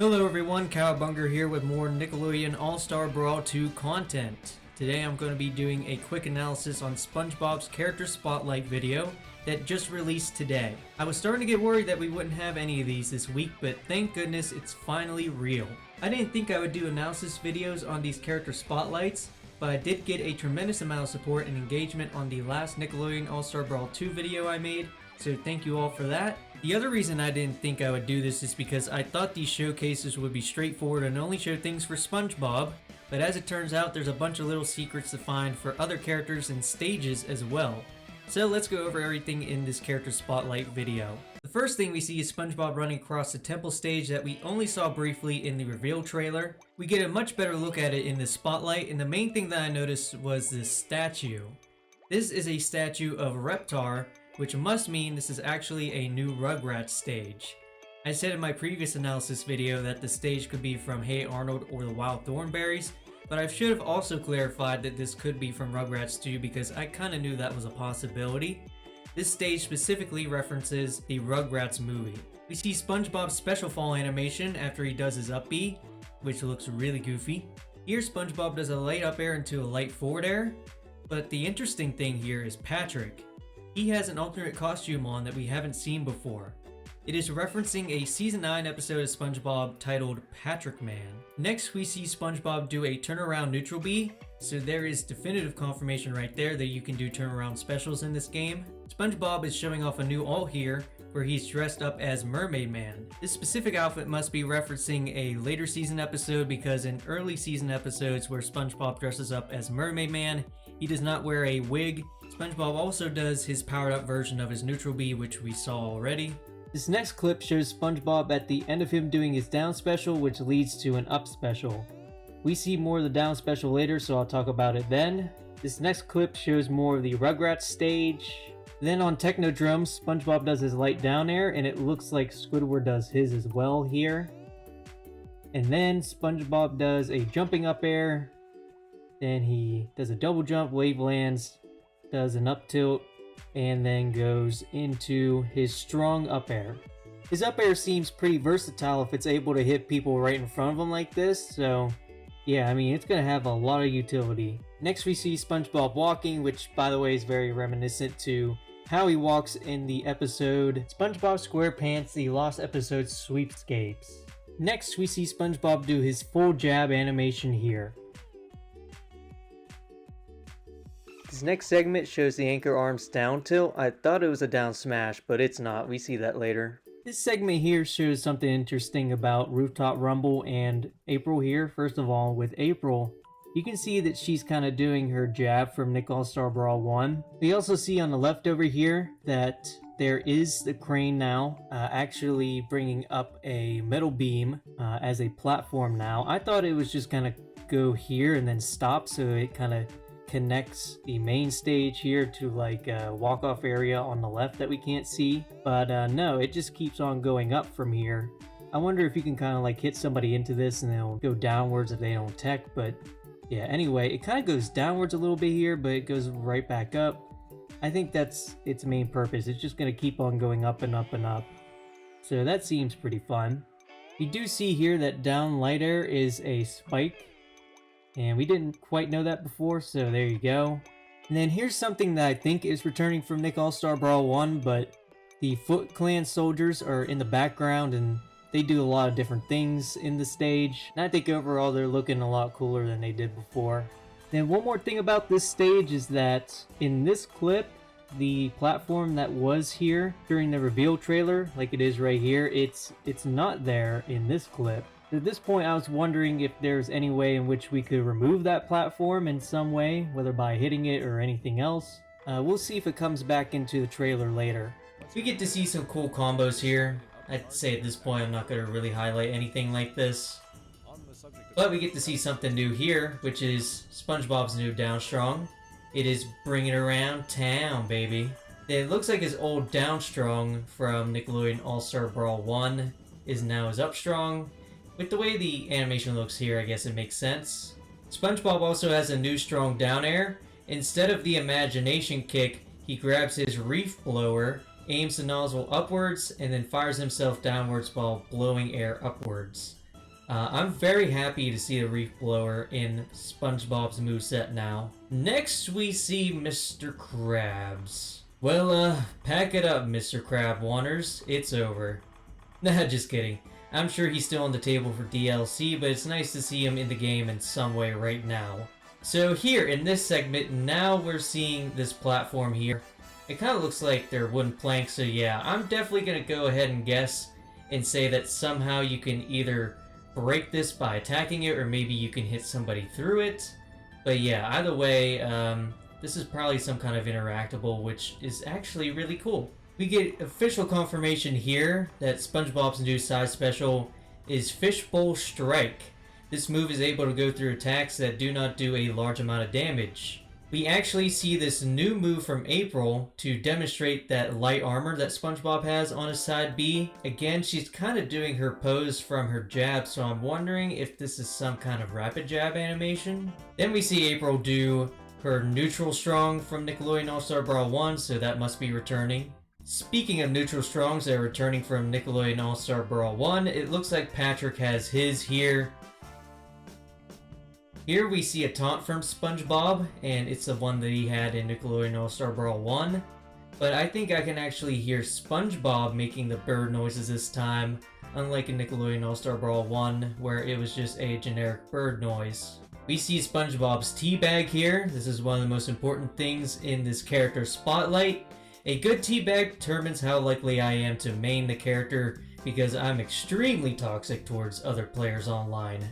Hello everyone, Cowbunger here with more Nickelodeon All-Star Brawl 2 content. Today I'm going to be doing a quick analysis on Spongebob's character spotlight video that just released today. I was starting to get worried that we wouldn't have any of these this week, but thank goodness it's finally real. I didn't think I would do analysis videos on these character spotlights, but I did get a tremendous amount of support and engagement on the last Nickelodeon All-Star Brawl 2 video I made, so thank you all for that. The other reason I didn't think I would do this is because I thought these showcases would be straightforward and only show things for Spongebob, but as it turns out there's a bunch of little secrets to find for other characters and stages as well. So let's go over everything in this character spotlight video. The first thing we see is Spongebob running across the temple stage that we only saw briefly in the reveal trailer. We get a much better look at it in the spotlight, and the main thing that I noticed was this statue. This is a statue of Reptar, which must mean this is actually a new Rugrats stage. I said in my previous analysis video that the stage could be from Hey Arnold or the Wild Thornberries, but I should have also clarified that this could be from Rugrats 2 because I kinda knew that was a possibility. This stage specifically references the Rugrats movie. We see SpongeBob's special fall animation after he does his up B, which looks really goofy. Here SpongeBob does a light up air into a light forward air, but the interesting thing here is Patrick. He has an alternate costume on that we haven't seen before. It is referencing a Season 9 episode of SpongeBob titled Patrick Man. Next we see SpongeBob do a turnaround neutral B, so there is definitive confirmation right there that you can do turnaround specials in this game. SpongeBob is showing off a new alt here where he's dressed up as Mermaid Man. This specific outfit must be referencing a later season episode because in early season episodes where SpongeBob dresses up as Mermaid Man, he does not wear a wig. SpongeBob also does his powered up version of his neutral B, which we saw already. This next clip shows SpongeBob at the end of him doing his down special, which leads to an up special. We see more of the down special later, so I'll talk about it then. This next clip shows more of the Rugrats stage. Then on Technodrome, SpongeBob does his light down air, and it looks like Squidward does his as well here. And then SpongeBob does a jumping up air. Then he does a double jump, wave lands, does an up tilt, and then goes into his strong up air. His up air seems pretty versatile if it's able to hit people right in front of him like this, so yeah, I mean, it's gonna have a lot of utility. Next we see SpongeBob walking, which by the way is very reminiscent to how he walks in the episode SpongeBob SquarePants The Lost Episodes Sweepscapes. Next we see SpongeBob do his full jab animation here. This next segment shows the anchor arms down tilt. I thought it was a down smash, but it's not. We see that later. This segment here shows something interesting about Rooftop Rumble and April here. First of all, with April, you can see that she's kind of doing her jab from Nick All-Star Brawl 1. We also see on the left over here that there is the crane now actually bringing up a metal beam as a platform now. I thought it was just going to go here and then stop, so it kind of connects the main stage here to like a walk-off area on the left that we can't see, but no, it just keeps on going up from here. I wonder if you can kind of like hit somebody into this and they'll go downwards if they don't tech, but yeah, anyway, it kind of goes downwards a little bit here, but it goes right back up. I think that's its main purpose. It's just going to keep on going up and up and up, so that seems pretty fun. You do see here that down light air is a spike, and we didn't quite know that before, so there you go. And then here's something that I think is returning from Nick All-Star Brawl 1, but the Foot Clan soldiers are in the background and they do a lot of different things in the stage. And I think overall they're looking a lot cooler than they did before. Then one more thing about this stage is that in this clip, the platform that was here during the reveal trailer, like it is right here, it's not there in this clip. At this point, I was wondering if there's any way in which we could remove that platform in some way, whether by hitting it or anything else. We'll see if it comes back into the trailer later. We get to see some cool combos here. I'd say at this point I'm not going to really highlight anything like this. But we get to see something new here, which is SpongeBob's new Down Strong. It is bringing around town, baby. It looks like his old Down Strong from Nickelodeon All-Star Brawl 1 is now his Up Strong. With the way the animation looks here, I guess it makes sense. SpongeBob also has a new strong down air. Instead of the imagination kick, he grabs his reef blower, aims the nozzle upwards, and then fires himself downwards while blowing air upwards. I'm very happy to see the Reef Blower in SpongeBob's moveset now. Next, we see Mr. Krabs. Well, pack it up, Mr. Crab Wanners. It's over. Nah, just kidding. I'm sure he's still on the table for DLC, but it's nice to see him in the game in some way right now. So here, in this segment, now we're seeing this platform here. It kind of looks like they're wooden planks, so yeah, I'm definitely going to go ahead and guess and say that somehow you can either break this by attacking it, or maybe you can hit somebody through it. But yeah, either way, this is probably some kind of interactable, which is actually really cool. We get official confirmation here that SpongeBob's new side special is Fishbowl Strike. This move is able to go through attacks that do not do a large amount of damage. We actually see this new move from April to demonstrate that light armor that SpongeBob has on his side B. Again, she's kind of doing her pose from her jab, so I'm wondering if this is some kind of rapid jab animation. Then we see April do her neutral strong from Nickelodeon All-Star Brawl 1, so that must be returning. Speaking of neutral strongs that are returning from Nickelodeon All-Star Brawl 1, it looks like Patrick has his here. Here we see a taunt from SpongeBob, and it's the one that he had in Nickelodeon All-Star Brawl 1. But I think I can actually hear SpongeBob making the bird noises this time, unlike in Nickelodeon All-Star Brawl 1, where it was just a generic bird noise. We see SpongeBob's teabag here. This is one of the most important things in this character spotlight. A good teabag determines how likely I am to main the character, because I'm extremely toxic towards other players online.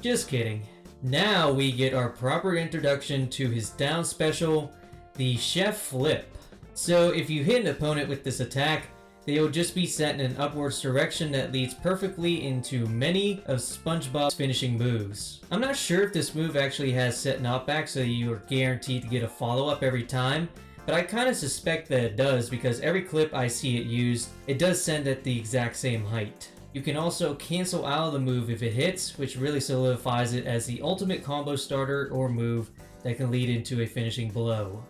Just kidding. Now we get our proper introduction to his down special, the Chef Flip. So if you hit an opponent with this attack, they will just be set in an upwards direction that leads perfectly into many of SpongeBob's finishing moves. I'm not sure if this move actually has set knockback so you are guaranteed to get a follow-up every time, but I kind of suspect that it does because every clip I see it used, it does send at the exact same height. You can also cancel out of the move if it hits, which really solidifies it as the ultimate combo starter or move that can lead into a finishing blow.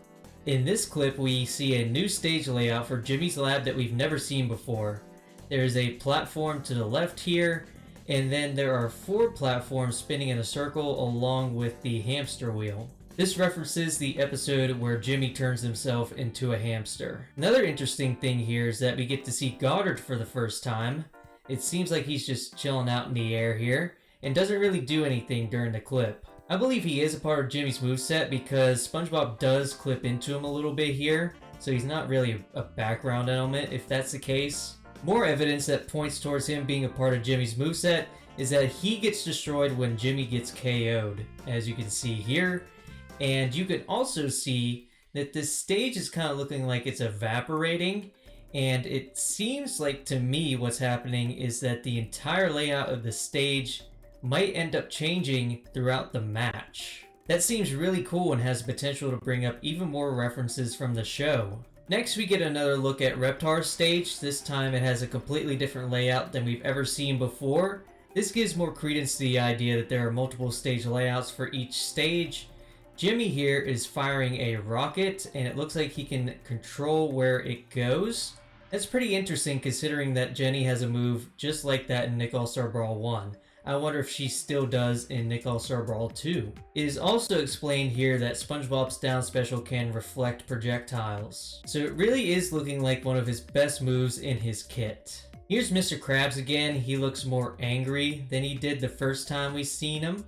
In this clip, we see a new stage layout for Jimmy's Lab that we've never seen before. There's a platform to the left here, and then there are 4 platforms spinning in a circle along with the hamster wheel. This references the episode where Jimmy turns himself into a hamster. Another interesting thing here is that we get to see Goddard for the first time. It seems like he's just chilling out in the air here, and doesn't really do anything during the clip. I believe he is a part of Jimmy's moveset because SpongeBob does clip into him a little bit here, so he's not really a background element if that's the case. More evidence that points towards him being a part of Jimmy's moveset is that he gets destroyed when Jimmy gets KO'd, as you can see here. And you can also see that this stage is kind of looking like it's evaporating. And it seems like to me what's happening is that the entire layout of the stage might end up changing throughout the match. That seems really cool and has potential to bring up even more references from the show. Next we get another look at Reptar's stage. This time it has a completely different layout than we've ever seen before. This gives more credence to the idea that there are multiple stage layouts for each stage. Jimmy here is firing a rocket and it looks like he can control where it goes. That's pretty interesting considering that Jenny has a move just like that in Nick All-Star Brawl 1. I wonder if she still does in Nick All-Star Brawl 2. It is also explained here that SpongeBob's down special can reflect projectiles. So it really is looking like one of his best moves in his kit. Here's Mr. Krabs again. He looks more angry than he did the first time we seen him.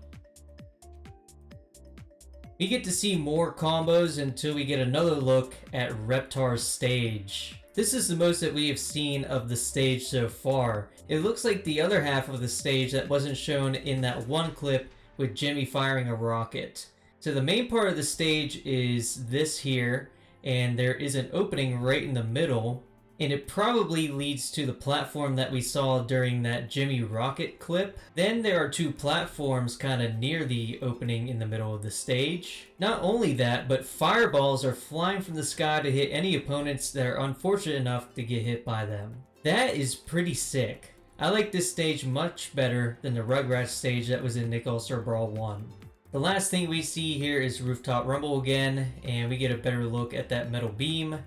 We get to see more combos until we get another look at Reptar's stage. This is the most that we have seen of the stage so far. It looks like the other half of the stage that wasn't shown in that one clip with Jimmy firing a rocket. So the main part of the stage is this here, and there is an opening right in the middle, and it probably leads to the platform that we saw during that Jimmy rocket clip. Then there are 2 platforms kind of near the opening in the middle of the stage. Not only that, but fireballs are flying from the sky to hit any opponents that are unfortunate enough to get hit by them. That is pretty sick. I like this stage much better than the Rugrats stage that was in Nick All-Star Brawl 1. The last thing we see here is Rooftop Rumble again, and we get a better look at that metal beam.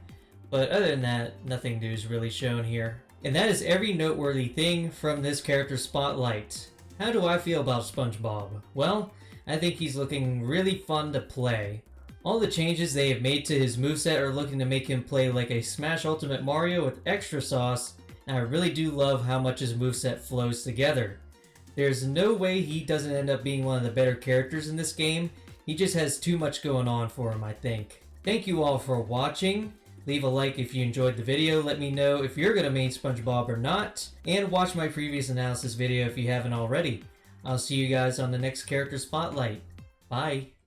But other than that, nothing new is really shown here. And that is every noteworthy thing from this character spotlight. How do I feel about Spongebob? Well, I think he's looking really fun to play. All the changes they have made to his moveset are looking to make him play like a Smash Ultimate Mario with extra sauce, and I really do love how much his moveset flows together. There's no way he doesn't end up being one of the better characters in this game. He just has too much going on for him, I think. Thank you all for watching. Leave a like if you enjoyed the video, let me know if you're gonna main Spongebob or not, and watch my previous analysis video if you haven't already. I'll see you guys on the next character spotlight. Bye!